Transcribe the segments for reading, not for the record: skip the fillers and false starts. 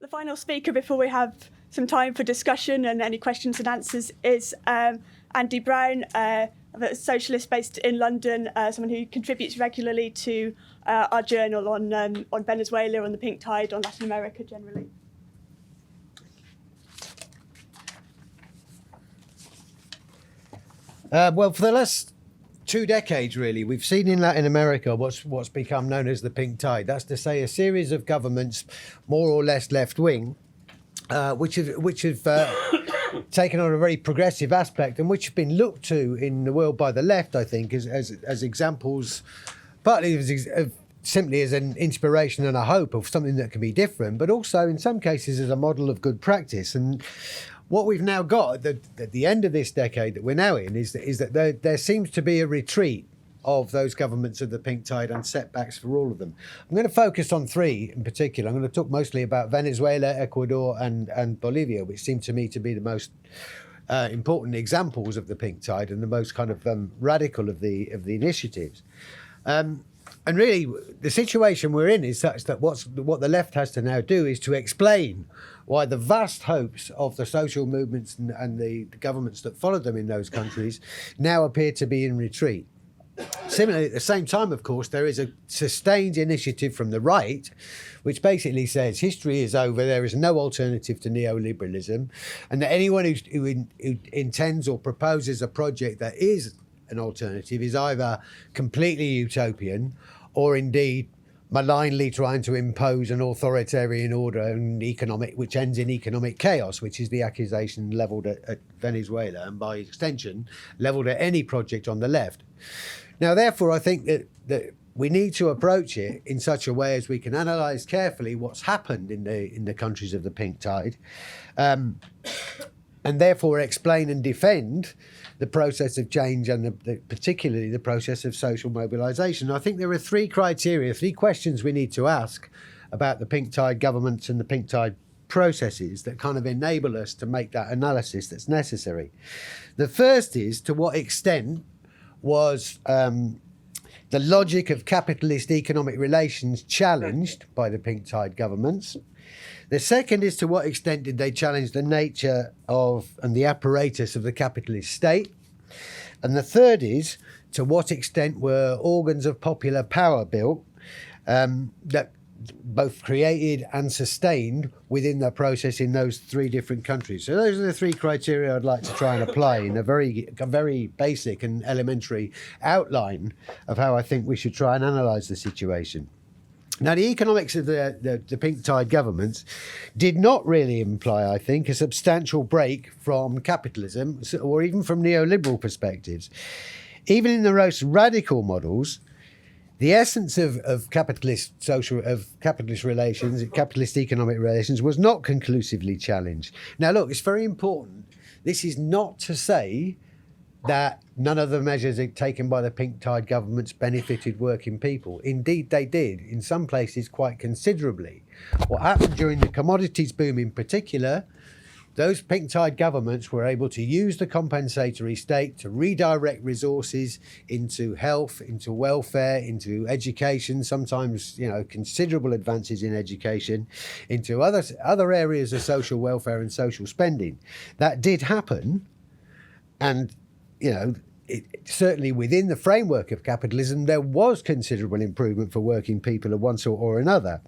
The final speaker before we have some time for discussion and any questions and answers is Andy Brown, a socialist based in London, someone who contributes regularly to our journal on Venezuela, on the pink tide, on Latin America generally. Well, for the last 2 decades, really, we've seen in Latin America what's become known as the pink tide. That's to say, a series of governments, more or less left-wing, which have taken on a very progressive aspect and which have been looked to in the world by the left, I think, as examples, partly simply as an inspiration and a hope of something that can be different, but also in some cases as a model of good practice. And what we've now got at the end of this decade that we're now in is that there seems to be a retreat of those governments of the pink tide and setbacks for all of them. I'm going to focus on 3 in particular. I'm going to talk mostly about Venezuela, Ecuador and Bolivia, which seem to me to be the most important examples of the pink tide and the most kind of radical of the initiatives. And really, the situation we're in is such that what the left has to now do is to explain why the vast hopes of the social movements and the governments that followed them in those countries now appear to be in retreat. Similarly, at the same time, of course, there is a sustained initiative from the right, which basically says history is over, there is no alternative to neoliberalism, and that anyone who intends or proposes a project that is an alternative is either completely utopian or indeed malignly trying to impose an authoritarian order and which ends in economic chaos, which is the accusation levelled at Venezuela and by extension levelled at any project on the left. Now, therefore, I think that we need to approach it in such a way as we can analyse carefully what's happened in the countries of the pink tide, and therefore explain and defend the process of change and particularly the process of social mobilisation. I think there are 3 criteria, 3 questions we need to ask about the pink tide governments and the pink tide processes that kind of enable us to make that analysis that's necessary. The first is, to what extent was the logic of capitalist economic relations challenged by the pink tide governments? The second is, to what extent did they challenge the nature of and the apparatus of the capitalist state? And the third is, to what extent were organs of popular power built that both created and sustained within the process in those 3 different countries? So those are the 3 criteria I'd like to try and apply in a very basic and elementary outline of how I think we should try and analyse the situation. Now, the economics of the pink tide governments did not really imply, I think, a substantial break from capitalism or even from neoliberal perspectives. Even in the most radical models, the essence of capitalist relations, capitalist economic relations, was not conclusively challenged. Now, look, it's very important. This is not to say that none of the measures taken by the pink tide governments benefited working people. Indeed, they did, in some places quite considerably. What happened during the commodities boom in particular, those pink tide governments were able to use the compensatory state to redirect resources into health, into welfare, into education, sometimes, considerable advances in education, into other areas of social welfare and social spending. That did happen, and certainly within the framework of capitalism, there was considerable improvement for working people of one sort or another.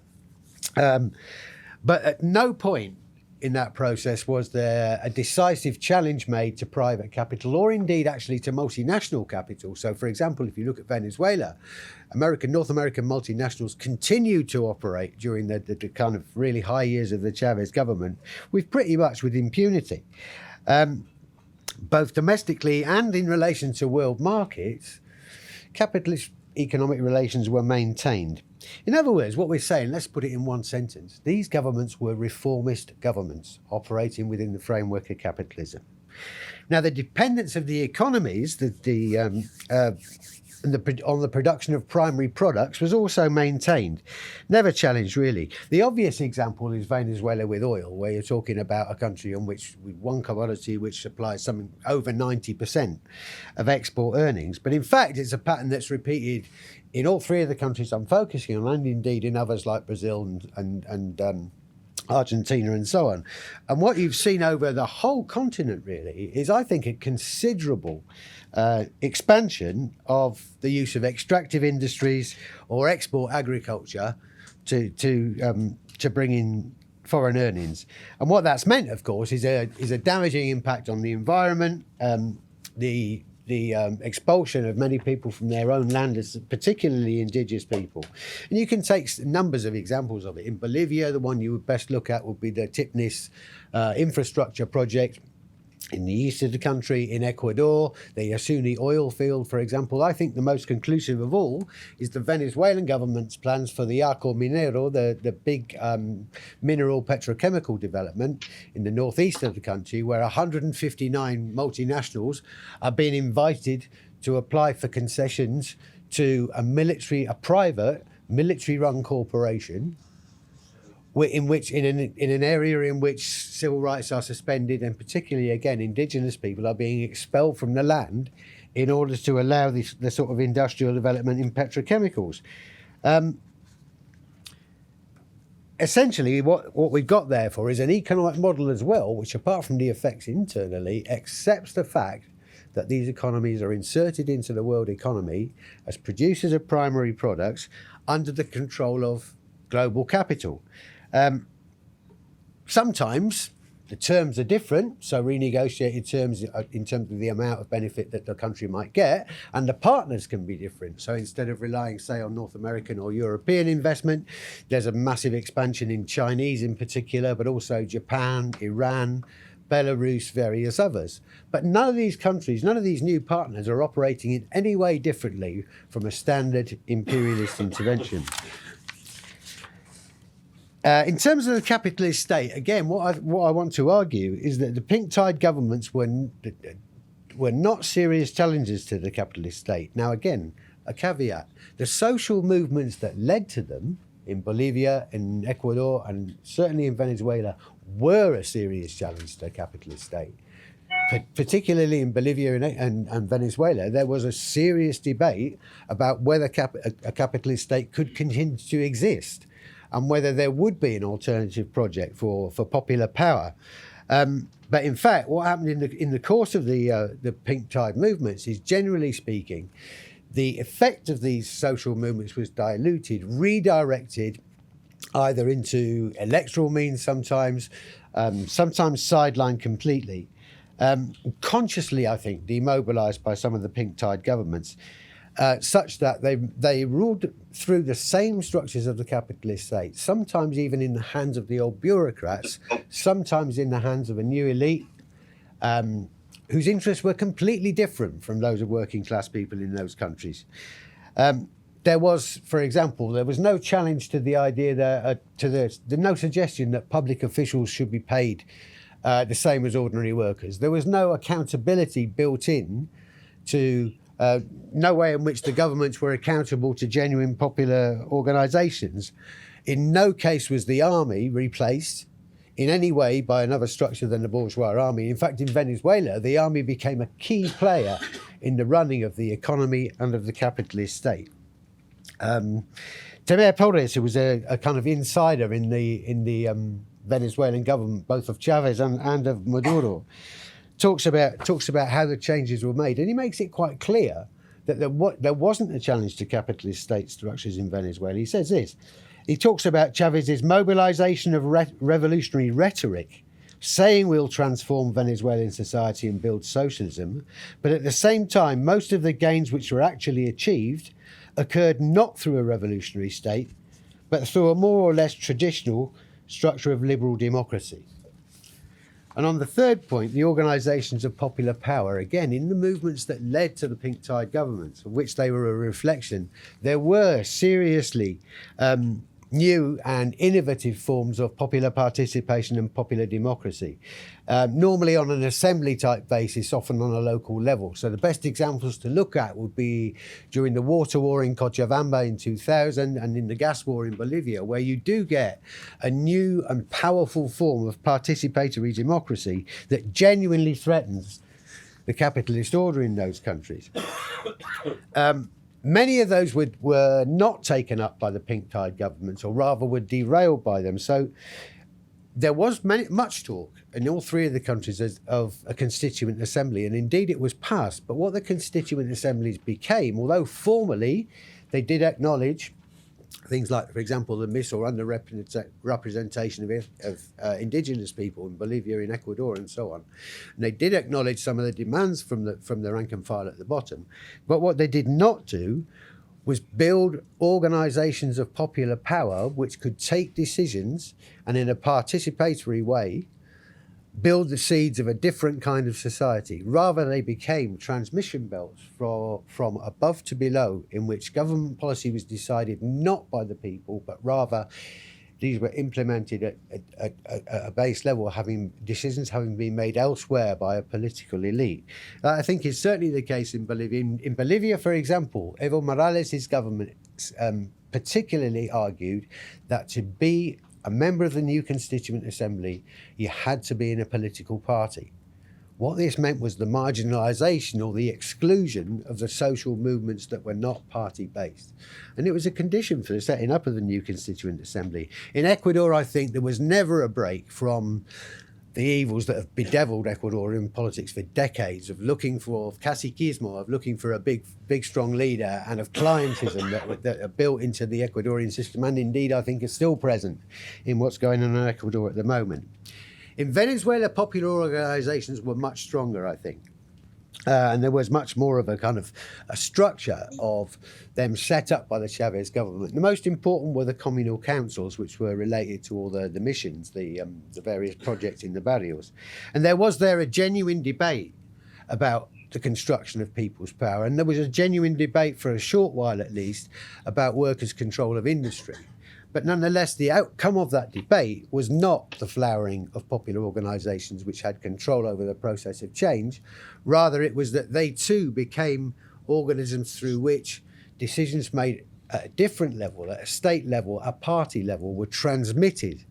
But at no point in that process was there a decisive challenge made to private capital, or indeed actually to multinational capital. So, for example, if you look at Venezuela, North American multinationals continued to operate during the kind of really high years of the Chavez government with pretty much with impunity. Both domestically and in relation to world markets, capitalist economic relations were maintained. In other words, what we're saying, let's put it in one sentence, these governments were reformist governments operating within the framework of capitalism. Now, the dependence of the economies on the production of primary products was also maintained, never challenged really. The obvious example is Venezuela with oil, where you're talking about a country on which, with one commodity which supplies something over 90% of export earnings. But in fact, it's a pattern that's repeated in all 3 of the countries I'm focusing on, and indeed in others like Brazil and Argentina and so on. And what you've seen over the whole continent really is, I think, a considerable expansion of the use of extractive industries or export agriculture to bring in foreign earnings. And what that's meant, of course, is a damaging impact on the environment, the expulsion of many people from their own land, particularly indigenous people. And you can take numbers of examples of it. In Bolivia, the one you would best look at would be the Tipnis infrastructure project in the east of the country. In Ecuador, the Yasuni oil field, for example. I think the most conclusive of all is the Venezuelan government's plans for the Arco Minero, the big mineral petrochemical development in the northeast of the country, where 159 multinationals are being invited to apply for concessions to a private military-run corporation in an area in which civil rights are suspended, and particularly, again, indigenous people are being expelled from the land in order to allow the sort of industrial development in petrochemicals. Essentially, what we've got therefore is an economic model as well, which, apart from the effects internally, accepts the fact that these economies are inserted into the world economy as producers of primary products under the control of global capital. Sometimes the terms are different, so renegotiated terms in terms of the amount of benefit that the country might get, and the partners can be different. So instead of relying, say, on North American or European investment, there's a massive expansion in Chinese in particular, but also Japan, Iran, Belarus, various others. But none of these countries, none of these new partners are operating in any way differently from a standard imperialist intervention. In terms of the capitalist state, again, what I want to argue is that the pink tide governments were not serious challenges to the capitalist state. Now, again, a caveat. The social movements that led to them in Bolivia, in Ecuador, and certainly in Venezuela were a serious challenge to the capitalist state. Particularly in Bolivia and Venezuela, there was a serious debate about whether a capitalist state could continue to exist, and whether there would be an alternative project for popular power. But in fact, what happened in the course of the pink tide movements is, generally speaking, the effect of these social movements was diluted, redirected either into electoral means sometimes sidelined completely. Consciously, I think, demobilised by some of the pink tide governments, such that they ruled through the same structures of the capitalist state, sometimes even in the hands of the old bureaucrats, sometimes in the hands of a new elite, whose interests were completely different from those of working class people in those countries. There was, for example, no challenge to the idea no suggestion that public officials should be paid the same as ordinary workers. There was no accountability built in to no way in which the governments were accountable to genuine popular organisations. In no case was the army replaced in any way by another structure than the bourgeois army. In fact, in Venezuela, the army became a key player in the running of the economy and of the capitalist state. Temer Torres, who was a kind of insider in the Venezuelan government, both of Chavez and of Maduro, talks about how the changes were made, and he makes it quite clear that there wasn't a challenge to capitalist state structures in Venezuela. He says this. He talks about Chavez's mobilization of revolutionary rhetoric, saying we'll transform Venezuelan society and build socialism, but at the same time, most of the gains which were actually achieved occurred not through a revolutionary state, but through a more or less traditional structure of liberal democracy. And on the third point, the organisations of popular power, again, in the movements that led to the pink tide governments, of which they were a reflection, there were seriously new and innovative forms of popular participation and popular democracy, normally on an assembly type basis, often on a local level. So the best examples to look at would be during the water war in Cochabamba in 2000 and in the gas war in Bolivia, where you do get a new and powerful form of participatory democracy that genuinely threatens the capitalist order in those countries. Many of those were not taken up by the pink tide governments, or rather were derailed by them. So there was much talk in all three of the countries of a constituent assembly, and indeed it was passed. But what the constituent assemblies became, although formally they did acknowledge things like, for example, the mis or underrepresentation of indigenous people in Bolivia, in Ecuador, and so on. And they did acknowledge some of the demands from the rank and file at the bottom. But what they did not do was build organisations of popular power which could take decisions and in a participatory way build the seeds of a different kind of society. Rather, they became transmission belts from above to below, in which government policy was decided not by the people, but rather these were implemented at a base level, decisions having been made elsewhere by a political elite. That, I think, is certainly the case in Bolivia. In Bolivia, for example, Evo Morales' government particularly argued that to be a member of the new Constituent Assembly, you had to be in a political party. What this meant was the marginalisation or the exclusion of the social movements that were not party-based. And it was a condition for the setting up of the new Constituent Assembly. In Ecuador, I think there was never a break from the evils that have bedeviled Ecuadorian politics for decades, of looking for caciquismo, of looking for a big, strong leader, and of clientism that are built into the Ecuadorian system, and indeed I think are still present in what's going on in Ecuador at the moment. In Venezuela, popular organisations were much stronger, I think. And there was much more of a kind of a structure of them set up by the Chavez government. The most important were the communal councils, which were related to all the missions, the various projects in the barrios. And there was a genuine debate about the construction of people's power. And there was a genuine debate, for a short while at least, about workers' control of industry. But nonetheless, the outcome of that debate was not the flowering of popular organisations which had control over the process of change. Rather, it was that they too became organisms through which decisions made at a different level, at a state level, a party level, were transmitted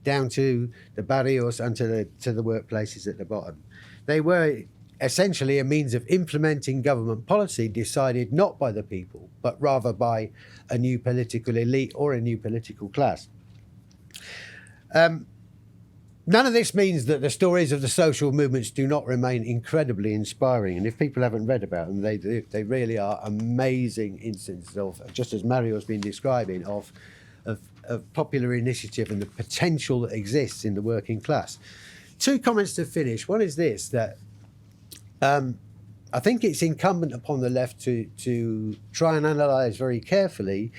down to the barrios and to the workplaces at the bottom. They were essentially a means of implementing government policy decided not by the people, but rather by a new political elite or a new political class. None of this means that the stories of the social movements do not remain incredibly inspiring. And if people haven't read about them, they really are amazing instances of, just as Mario's been describing, of popular initiative and the potential that exists in the working class. Two comments to finish. One is this, that I think it's incumbent upon the left to try and analyse very carefully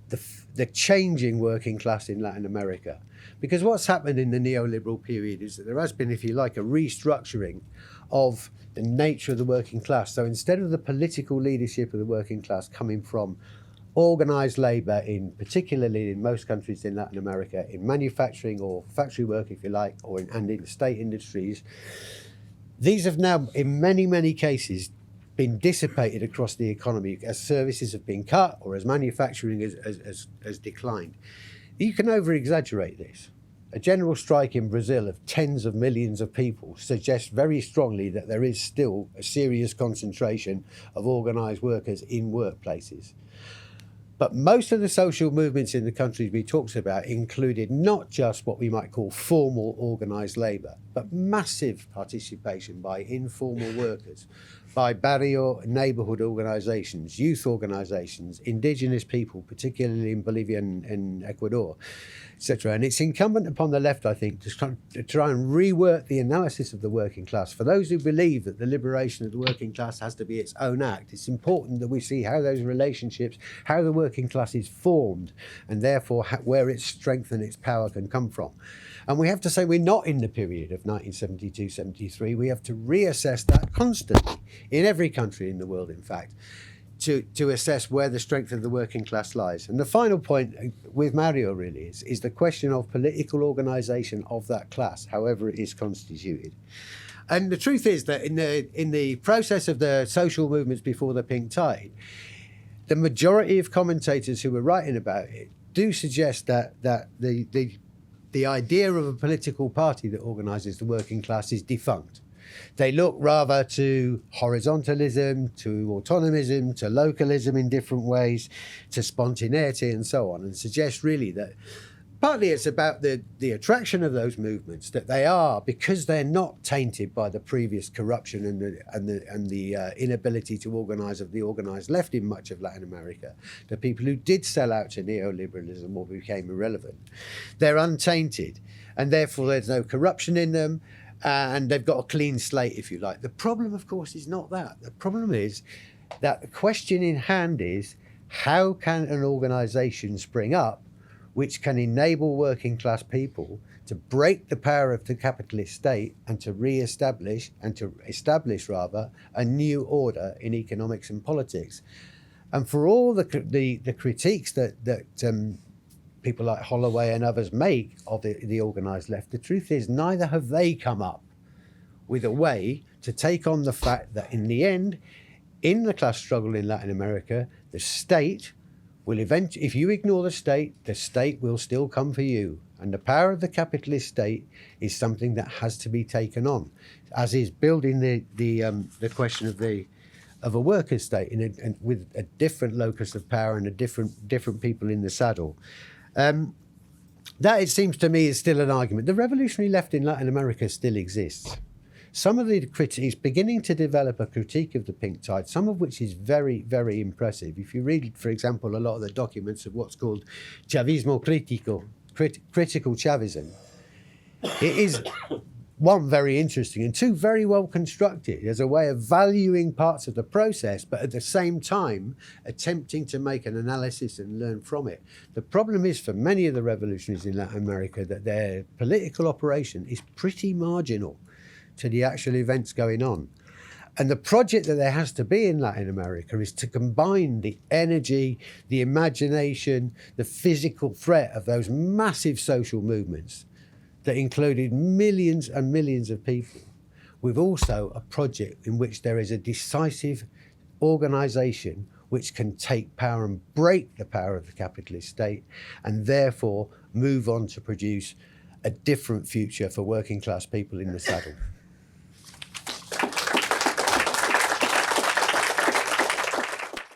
the changing working class in Latin America. Because what's happened in the neoliberal period is that there has been, if you like, a restructuring of the nature of the working class. So instead of the political leadership of the working class coming from organised labour, particularly in most countries in Latin America, in manufacturing or factory work, if you like, and in state industries, these have now, in many, many cases, been dissipated across the economy as services have been cut or as manufacturing has declined. You can over-exaggerate this. A general strike in Brazil of tens of millions of people suggests very strongly that there is still a serious concentration of organised workers in workplaces. But most of the social movements in the countries we talked about included not just what we might call formal organised labour, but massive participation by informal workers, by barrio neighbourhood organisations, youth organisations, indigenous people, particularly in Bolivia and Ecuador, etc. And it's incumbent upon the left, I think, to try and rework the analysis of the working class. For those who believe that the liberation of the working class has to be its own act, it's important that we see how those relationships, how the working class is formed, and therefore where its strength and its power can come from. And we have to say we're not in the period of 1972-73. We have to reassess that constantly, in every country in the world, in fact, to assess where the strength of the working class lies. And the final point with Mario really is the question of political organisation of that class, however it is constituted. And the truth is that in the process of the social movements before the Pink Tide, the majority of commentators who were writing about it do suggest that the idea of a political party that organises the working class is defunct. They look rather to horizontalism, to autonomism, to localism in different ways, to spontaneity and so on, and suggest really that Partly it's about the attraction of those movements, that they are, because they're not tainted by the previous corruption and the inability to organise of the organised left in much of Latin America, the people who did sell out to neoliberalism or became irrelevant. They're untainted, and therefore there's no corruption in them, and they've got a clean slate, if you like. The problem, of course, is not that. The problem is that the question in hand is, how can an organisation spring up which can enable working class people to break the power of the capitalist state and to establish a new order in economics and politics? And for all the critiques that people like Holloway and others make of the organised left, the truth is neither have they come up with a way to take on the fact that in the end, in the class struggle in Latin America, the state will eventually, if you ignore the state will still come for you. And the power of the capitalist state is something that has to be taken on, as is building the question of a workers' state with a different locus of power and a different people in the saddle. That, it seems to me, is still an argument. The revolutionary left in Latin America still exists. Some of the critics beginning to develop a critique of the pink tide, some of which is very, very impressive. If you read, for example, a lot of the documents of what's called Chavismo critical Chavism, it is, one, very interesting, and two, very well constructed as a way of valuing parts of the process, but at the same time attempting to make an analysis and learn from it. The problem is, for many of the revolutionaries in Latin America, that their political operation is pretty marginal to the actual events going on. And the project that there has to be in Latin America is to combine the energy, the imagination, the physical threat of those massive social movements that included millions and millions of people, with also a project in which there is a decisive organisation which can take power and break the power of the capitalist state, and therefore move on to produce a different future for working class people in the saddle.